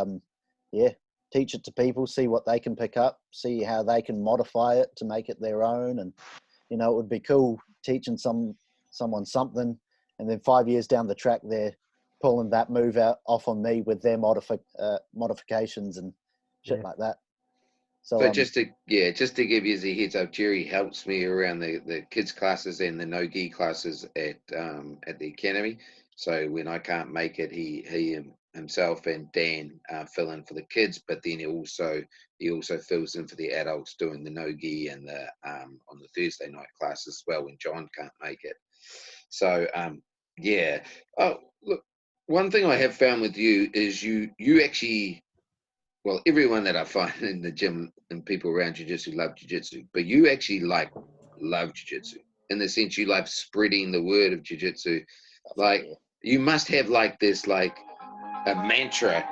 teach it to people, see what they can pick up, see how they can modify it to make it their own. And it would be cool teaching someone something, and then 5 years down the track they're pulling that move off on me with their modifications and shit like that. So just to give you a heads up, Jerry helps me around the kids classes and the Nogi classes at the academy. So when I can't make it, he himself and Dan fill in for the kids, but then he also fills in for the adults doing the Nogi and the on the Thursday night class as well when John can't make it. So Oh, look, one thing I have found with you is you actually, well, everyone that I find in the gym and people around jiu-jitsu love jiu-jitsu, but you actually love jiu-jitsu in the sense you like spreading the word of jiu-jitsu. You must have this a mantra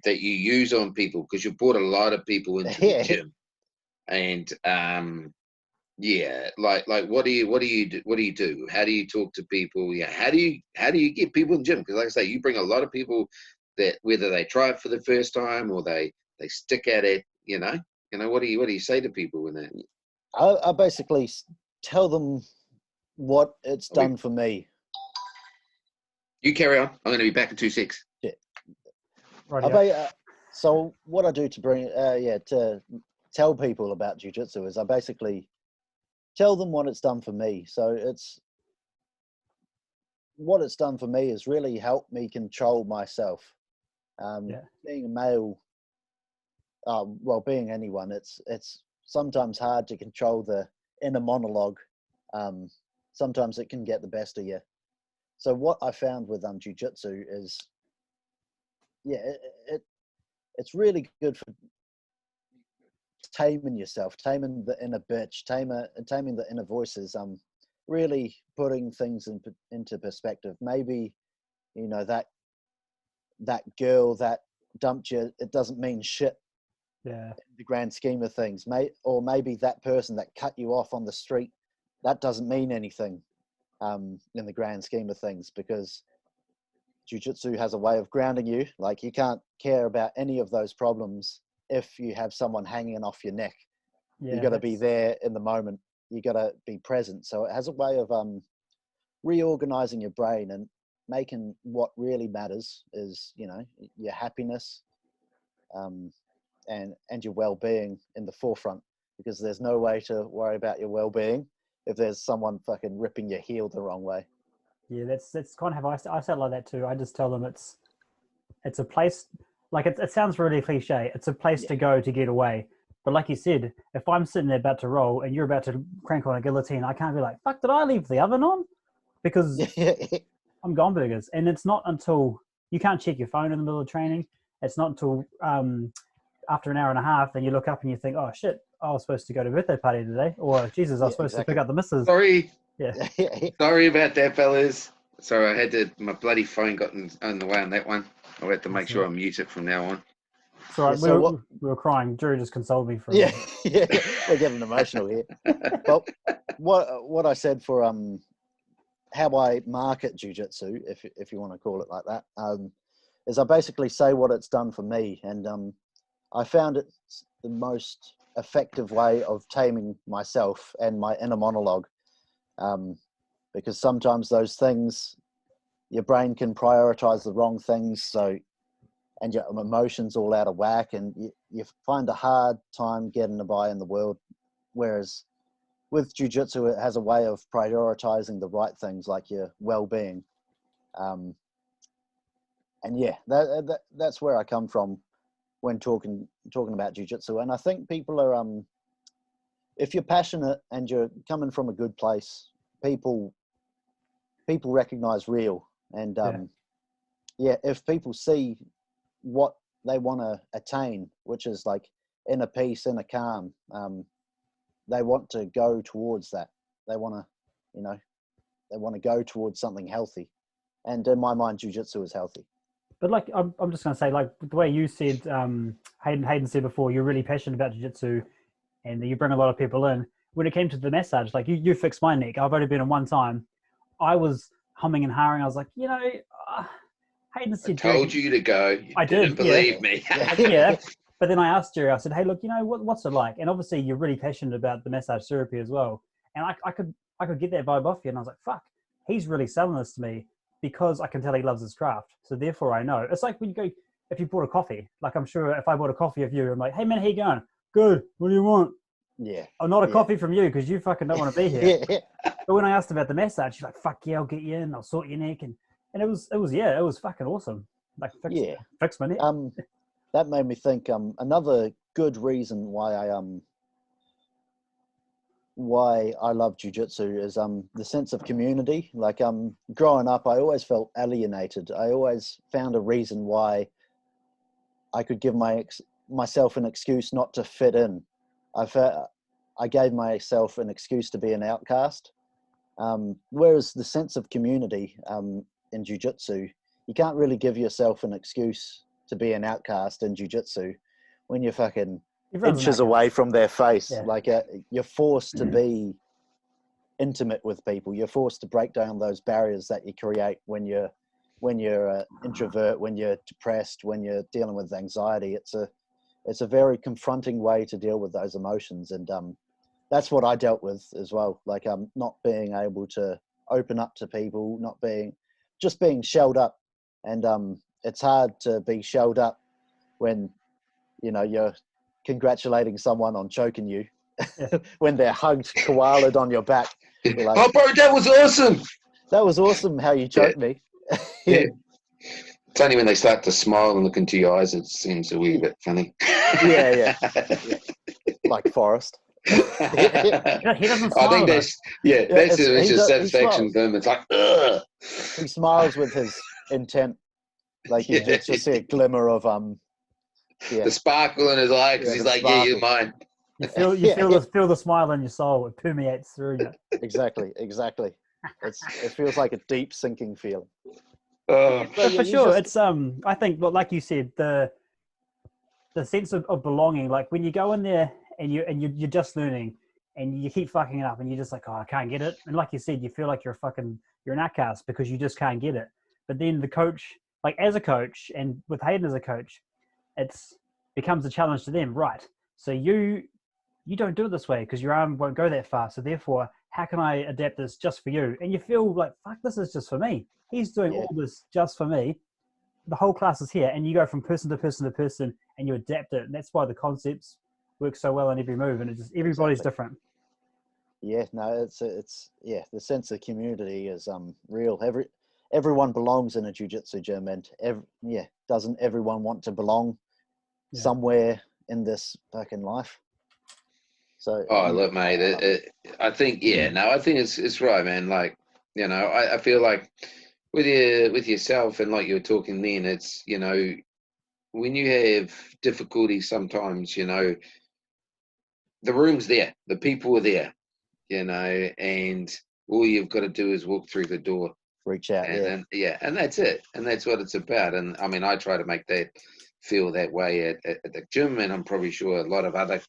that you use on people, because you brought a lot of people into the gym, and yeah, like what do you do? How do you talk to people? Yeah, how do you get people in the gym? Because like I say, you bring a lot of people that whether they try it for the first time or they stick at it, what do you say to people when that? I basically tell them what it's done for me. You carry on. I'm going to be back in 2 seconds. Yeah. Right. So what I do to bring, to tell people about jiu-jitsu is I basically tell them what it's done for me. So what it's done for me is really helped me control myself. Being a male, well, being anyone, it's sometimes hard to control the inner monologue. Sometimes it can get the best of you. So what I found with jiu-jitsu is, it's really good for taming yourself, taming the inner bitch, taming the inner voices, really putting things into perspective. Maybe, that girl that dumped you, it doesn't mean shit. Yeah. In the grand scheme of things, or maybe that person that cut you off on the street, that doesn't mean anything in the grand scheme of things, because jiu-jitsu has a way of grounding you. Like, you can't care about any of those problems if you have someone hanging off your neck. You got to be there in the moment. You got to be present. So it has a way of reorganizing your brain and making what really matters is, your happiness and your well-being in the forefront, because there's no way to worry about your well-being if there's someone fucking ripping your heel the wrong way. Yeah, that's kind of how I say it like that too. I just tell them it's a place, like it sounds really cliche. It's a place to go to get away. But like you said, if I'm sitting there about to roll and you're about to crank on a guillotine, I can't be like, fuck, did I leave the oven on? Because I'm gone burgers. And it's not until you can't check your phone in the middle of training. It's not until after an hour and a half, then you look up and you think, oh shit, I was supposed to go to a birthday party today. Or Jesus, I was supposed to pick up the missus. Sorry. Yeah. Sorry about that, fellas. Sorry, my bloody phone got in the way on that one. I'll have to make sure I mute it from now on. It's all right. We were crying. Drew just consoled me for a minute. We're getting emotional here. Well, what I said for how I market jiu-jitsu, if you want to call it like that, is I basically say what it's done for me, and I found it's the most effective way of taming myself and my inner monologue, because sometimes those things, your brain can prioritize the wrong things, and your emotions all out of whack, and you find a hard time getting by in the world. Whereas with jiu-jitsu, it has a way of prioritizing the right things, like your well-being. And yeah, that's where I come from when talking about jiu-jitsu. And I think people are, if you're passionate and you're coming from a good place, people recognize real. And if people see what they want to attain, which is like inner peace, inner calm, they want to go towards that. They want to go towards something healthy. And in my mind, jiu-jitsu is healthy. But like, I'm just going to say, like the way you said, Hayden said before, you're really passionate about jiu-jitsu and you bring a lot of people in. When it came to the massage, like you fixed my neck. I've only been in one time. I was humming and hawing. I was like, Hayden said, I told you to go. You didn't believe me. Yeah. But then I asked Jerry, I said, hey, look, what's it like? And obviously you're really passionate about the massage therapy as well. And I could get that vibe off you. And I was like, fuck, he's really selling this to me because I can tell he loves his craft. So therefore I know. It's like when you go, if you bought a coffee, like I'm sure if I bought a coffee of you, I'm like, hey man, how you going? Good. What do you want? Yeah. Oh, not a coffee from you because you fucking don't want to be here. But when I asked about the massage, she's like, fuck yeah, I'll get you in. I'll sort your neck. And it was fucking awesome. Like, fix my neck. That made me think, another good reason why I love jiu-jitsu is the sense of community. Like, growing up, I always felt alienated. I always found a reason why I could give myself an excuse not to fit in. I gave myself an excuse to be an outcast. Whereas the sense of community in jiu-jitsu, you can't really give yourself an excuse to be an outcast in jiu-jitsu when you're fucking Everyone's an inches outcast. away from their face. Yeah. Like you're forced to be intimate with people. You're forced to break down those barriers that you create when you're introvert, when you're depressed, when you're dealing with anxiety. It's a very confronting way to deal with those emotions, and that's what I dealt with as well. Like not being able to open up to people, just being shelled up, and it's hard to be shelled up when you're congratulating someone on choking you when they're hugged, koala'd on your back. You're like, oh, bro, that was awesome. That was awesome how you choked me. Yeah. It's only when they start to smile and look into your eyes it seems a wee bit funny. Yeah. Like Forrest. He doesn't smile. I think that's the initial satisfaction for him. It's like, ugh. He smiles with his intent. Like you just see a glimmer of the sparkle in his eye because he's like, sparkle. yeah, you're mine. You feel the smile in your soul. It permeates through you. Exactly. It feels like a deep sinking feeling. But for sure, it's I think, like you said, the sense of belonging. Like when you go in there and you're just learning and you keep fucking it up and you're just like, oh, I can't get it. And like you said, you feel like you're an outcast because you just can't get it. But then the coach, like as a coach and with Hayden as a coach, it's becomes a challenge to them, right? So you don't do it this way because your arm won't go that far. So therefore, how can I adapt this just for you? And you feel like, fuck, this is just for me. He's doing all this just for me. The whole class is here, and you go from person to person to person, and you adapt it. And that's why the concepts work so well in every move, and everybody's different. Yeah, no, it's the sense of community is real. Everyone belongs in a jiu-jitsu gym, and doesn't everyone want to belong somewhere in this fucking life? So look, mate, I think I think it's right, man. Like, I feel like with yourself and like you were talking then, it's when you have difficulty sometimes, the room's there, the people are there, and all you've got to do is walk through the door, reach out, and that's it, and that's what it's about. And I mean, I try to make that feel that way at the gym, and I'm probably sure a lot of other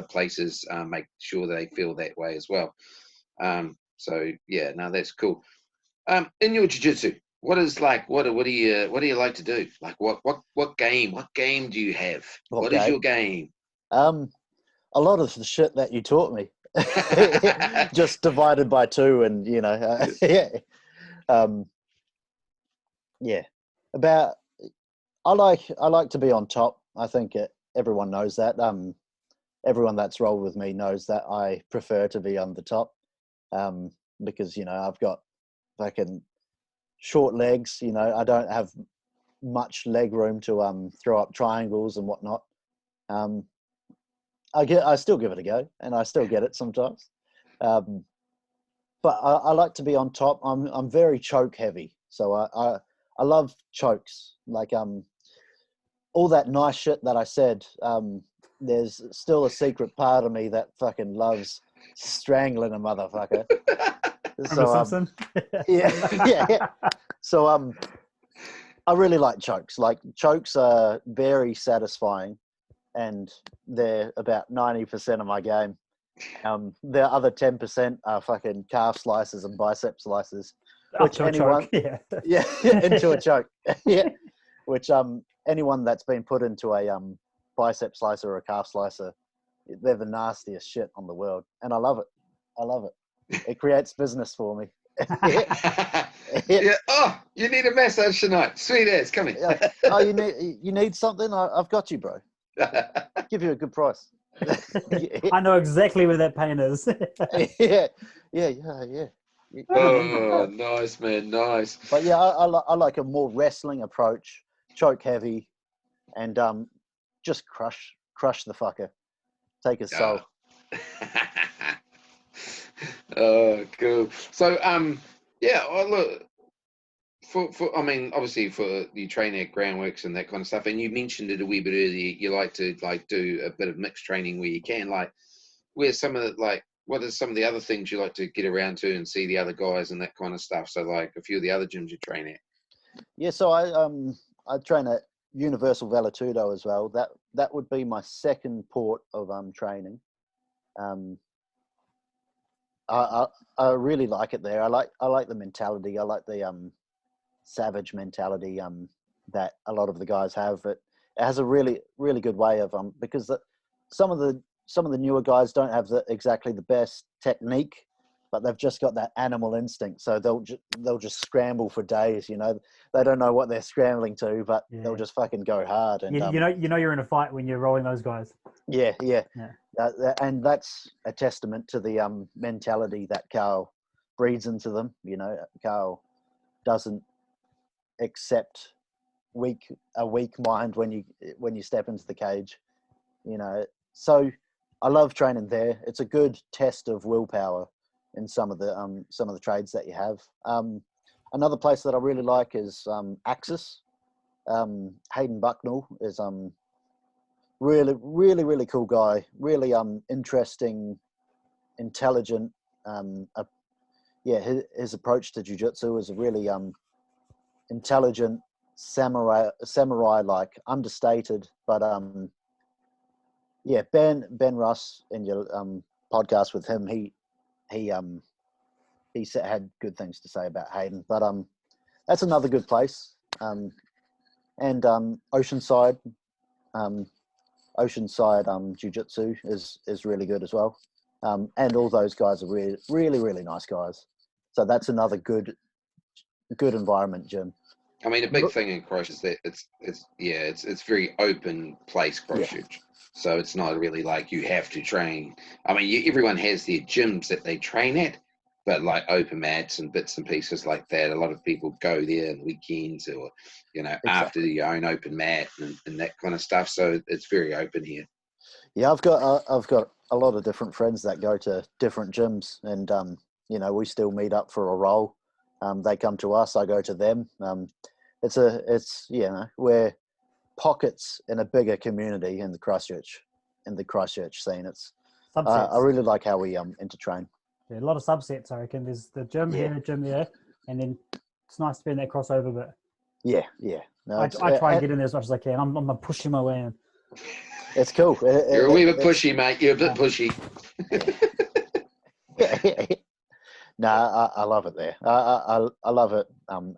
places make sure they feel that way as well. So that's cool. In your jiu-jitsu, what do you like to do? Like what game do you have? What is your game? A lot of the shit that you taught me, just divided by two, and About I like to be on top. I think everyone knows that. Everyone that's rolled with me knows that I prefer to be on the top, because I've got fucking short legs. I don't have much leg room to throw up triangles and whatnot. I still give it a go, and I still get it sometimes. But I like to be on top. I'm very choke heavy, so I love chokes. Like all that nice shit that I said. There's still a secret part of me that fucking loves strangling a motherfucker. So yeah. So I really like chokes. Like chokes are very satisfying, and they're about 90% of my game. The other 10% are fucking calf slices and bicep slices, which anyone, into a choke, which anyone that's been put into a bicep slicer or a calf slicer, they're the nastiest shit on the world, and I love it. It creates business for me. Yeah. Oh, you need a massage tonight. Sweet ass, come in. Oh, you need something? I've got you, bro. Give you a good price. I know exactly where that pain is. Yeah. Oh, nice, man, nice. But yeah, I like a more wrestling approach, choke heavy, and just crush the fucker, take his soul. Oh, cool. So look, I mean, obviously for you train at Groundworx and that kind of stuff, and you mentioned it a wee bit earlier, you like to do a bit of mixed training where you can. Like, what are some of the other things you like to get around to and see the other guys and that kind of stuff? So like a few of the other gyms you train at. Yeah, so I train at Universal Valetudo as well. That would be my second port of training. I really like it there. I like the mentality. I like the savage mentality that a lot of the guys have. It has a really good way of because some of the newer guys don't have exactly the best technique, but they've just got that animal instinct. So they'll just scramble for days. You know, they don't know what they're scrambling to, but they'll just fucking go hard. And you know you're in a fight when you're rolling those guys. Yeah. And that's a testament to the mentality that Carl breeds into them. You know, Carl doesn't accept a weak mind when you step into the cage. You know, so I love training there. It's a good test of willpower in some of the trades that you have. Another place that I really like is Axis. Hayden Bucknell is really cool guy. Really interesting, intelligent. His approach to jiu-jitsu is a really intelligent, samurai like, understated, but Ben Russ, in your podcast with him, he had good things to say about Hayden. But that's another good place. And Oceanside Jiu-Jitsu is really good as well. And all those guys are really nice guys. So that's another good environment gym. I mean, a big thing in Christchurch is that it's very open place, Christchurch. Yeah. So it's not really like you have to train. I mean, everyone has their gyms that they train at, but like open mats and bits and pieces like that, a lot of people go there on weekends or, you know, after your own open mat and that kind of stuff. So it's very open here. Yeah, I've got a lot of different friends that go to different gyms, and you know, we still meet up for a roll. They come to us, I go to them. It's you know, we're pockets in a bigger community in the Christchurch scene. It's I really like how we intertrain. Yeah, a lot of subsets, I reckon. There's the gym here, the gym there, and then it's nice to be in that crossover bit. Yeah. No, I try and get in there as much as I can. I'm pushing my way in. It's cool. You're a wee bit pushy, mate. You're a bit pushy. No, I love it there. I love it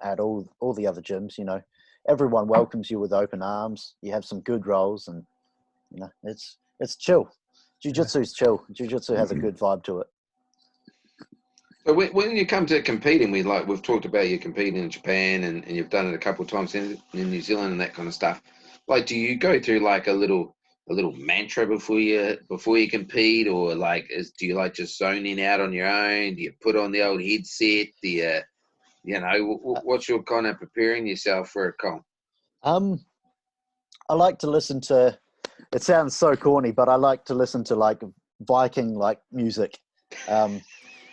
at all the other gyms. You know, everyone welcomes you with open arms. You have some good rolls, and you know, it's chill. Jiu-Jitsu's chill. Jiu-Jitsu has a good vibe to it. So when you come to competing, we've talked about you competing in Japan and you've done it a couple of times in New Zealand and that kind of stuff. Like, do you go through like a little mantra before you compete, or like do you like just zoning out on your own? Do you put on the old headset? Do you know, what's your kind of preparing yourself for a comp? I like to listen to. It sounds so corny, but I like to listen to like Viking like music.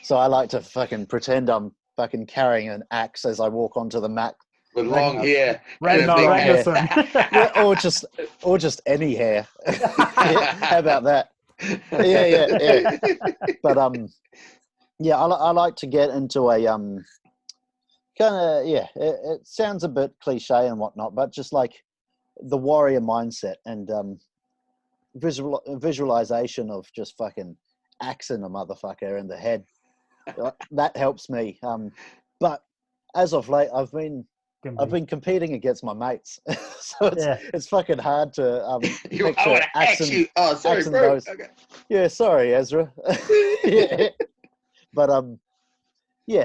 So I like to fucking pretend I'm fucking carrying an axe as I walk onto the mat. With long hair. Yeah, or just any hair. How about that? Yeah. But I like to get into a kind of it sounds a bit cliche and whatnot, but just like the warrior mindset and visualization of just fucking axing a motherfucker in the head. That helps me. But as of late, I've been competing against my mates, so it's fucking hard to I want to axe you. Oh, sorry, bro. Okay. Yeah, sorry, Ezra. Yeah. But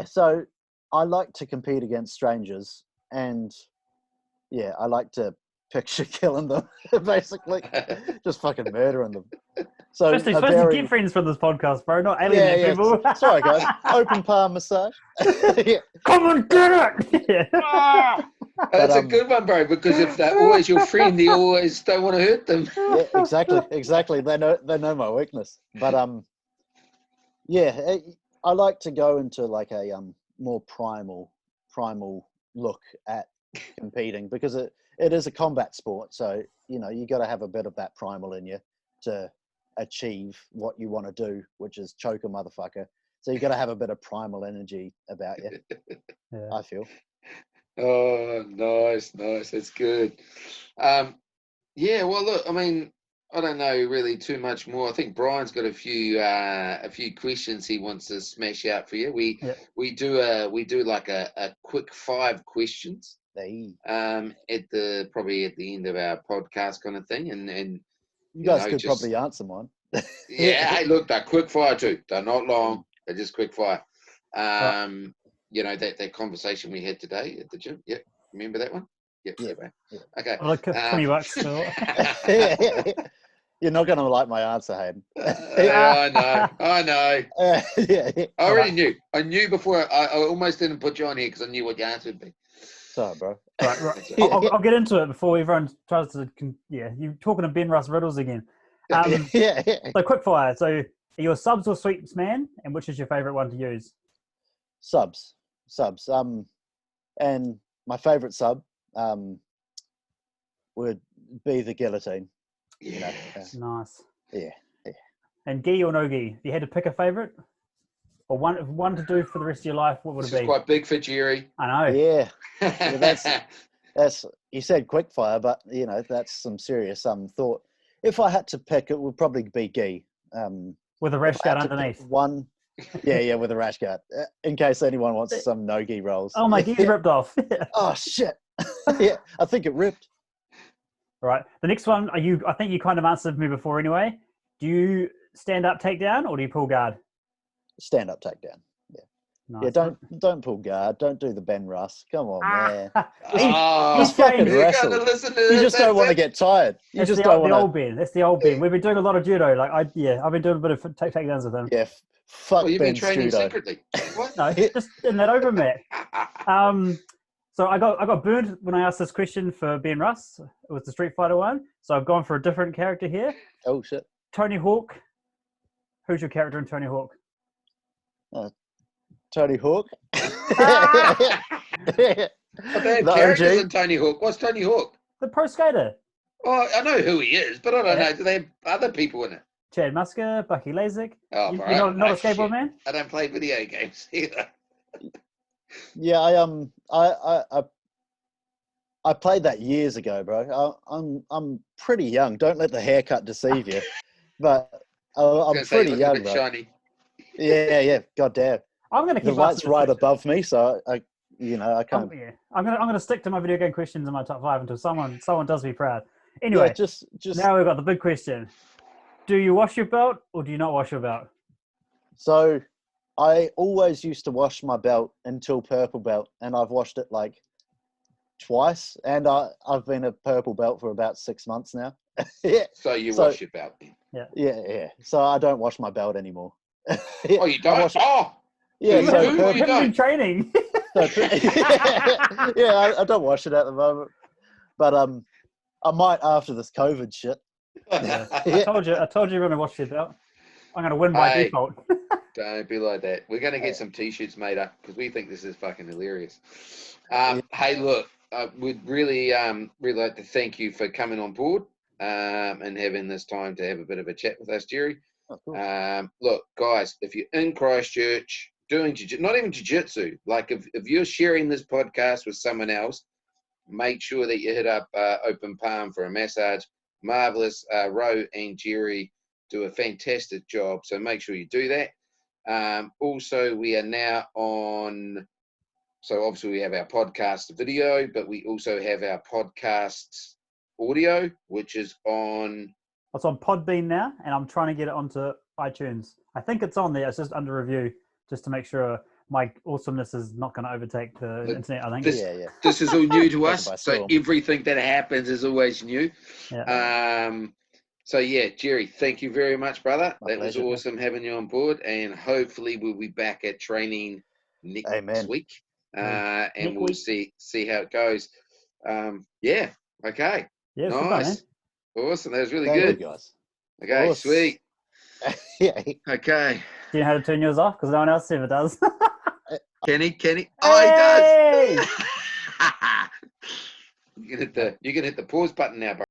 so I like to compete against strangers, and I like to picture killing them, basically, just fucking murdering them. So supposed to get friends from this podcast, bro, not alienate people. Sorry, guys. Open palm massage. Come and get it. That's a good one, bro. Because if they're always your friend, you always don't want to hurt them. Yeah, exactly. They know my weakness. But I like to go into like a more primal look at competing, because it is a combat sport. So you know, you got to have a bit of that primal in you to achieve what you want to do, which is choke a motherfucker. So you got to have a bit of primal energy about you. I feel. Oh, nice. That's good. Yeah, well, look, I mean, I don't know really too much more. I think Brian's got a few questions he wants to smash out for you. We do like a quick 5 questions. Hey. Probably at the end of our podcast kind of thing, and you guys could probably answer mine. Yeah, hey, look, they're quick fire too. They're not long. They're just quick fire. You know, that conversation we had today at the gym. Yep. Remember that one? Yep. Yeah. Okay. I'll like $20 still. You're not going to like my answer, Hayden. I know. Yeah. I already knew. I knew before. I almost didn't put you on here because I knew what your answer would be. Sorry, bro. Right. I'll get into it before everyone tries to. Yeah, you're talking to Ben Russ riddles again. So quick fire. So are you a subs or sweeps man? And which is your favorite one to use? Subs. And my favorite sub would be the guillotine. Yeah. Nice. Yeah. And Ghee or Nogi? If you had to pick a favorite or one to do for the rest of your life, what would it be? It's quite big for Jerry. I know. Yeah. That's you said quick fire, but you know that's some serious thought. If I had to pick, it would probably be Ghee. With a rash guard underneath. One. Yeah, with a rash guard. In case anyone wants some Nogi rolls. Oh, my Ghee's ripped off. Oh shit. Yeah, I think it ripped. Right. The next one, I think you kind of answered me before anyway. Do you stand up takedown or do you pull guard? Stand up takedown. Yeah. Nice. Yeah, don't pull guard. Don't do the Ben Russ. Come on, man. He's fucking you wrestle. You just don't want to get tired. You just don't want the old Ben. That's the old Ben. We've been doing a lot of judo. Like I've been doing a bit of takedowns with him. Yeah. Fuck you've Ben's been training judo. secretly. What? No, just in that open mat. So I got burned when I asked this question for Ben Russ. It was the Street Fighter one. So I've gone for a different character here. Oh shit. Tony Hawk. Who's your character in Tony Hawk? Tony Hawk. They have characters in Tony Hawk. What's Tony Hawk? The pro skater. Oh, I know who he is, but I don't know. Do they have other people in it? Chad Musker, Bucky Lasik. Oh, you're not a skateboard man? I don't play video games either. Yeah, I played that years ago, bro. I'm pretty young. Don't let the haircut deceive you. But I'm pretty young, bro. Shiny. Yeah. God damn. I'm gonna keep the light's right above me, so I can't. I'm gonna stick to my video game questions in my top 5 until someone does me proud. Anyway, just now we've got the big question: do you wash your belt or do you not wash your belt? So, I always used to wash my belt until purple belt, and I've washed it like twice, and I've been a purple belt for about 6 months now. Yeah. So you wash your belt then? Yeah. So I don't wash my belt anymore. Oh, you don't? Yeah, you haven't been training. Yeah, I don't wash it at the moment, but I might after this COVID shit. Yeah. I told you you're gonna wash your belt. I'm gonna win by default. Don't be like that. We're gonna get some t-shirts made up because we think this is fucking hilarious. Hey, look, I would really like to thank you for coming on board and having this time to have a bit of a chat with us, Jerry. Look, guys, if you're in Christchurch doing not even jiu-jitsu, like if you're sharing this podcast with someone else, make sure that you hit up Open Palm for a massage. Marvelous. Ro and Jerry do a fantastic job, so make sure you do that. Also, we are now on, so obviously we have our podcast video, but we also have our podcast audio, which is on... It's on Podbean now, and I'm trying to get it onto iTunes. I think it's on there. It's just under review, just to make sure my awesomeness is not going to overtake the internet, I think. This is all new to us, so everything that happens is always new. Yeah. So, yeah, Jerry, thank you very much, brother. My pleasure, was awesome having you on board, and hopefully we'll be back at training next week, and we'll see how it goes. Yeah, okay. Yeah, nice. Awesome. That was really good. Guys. Okay, sweet. Yeah. Okay. Do you know how to turn yours off? Because no one else ever does. Can he? Oh, he does. You can hit the pause button now, bro.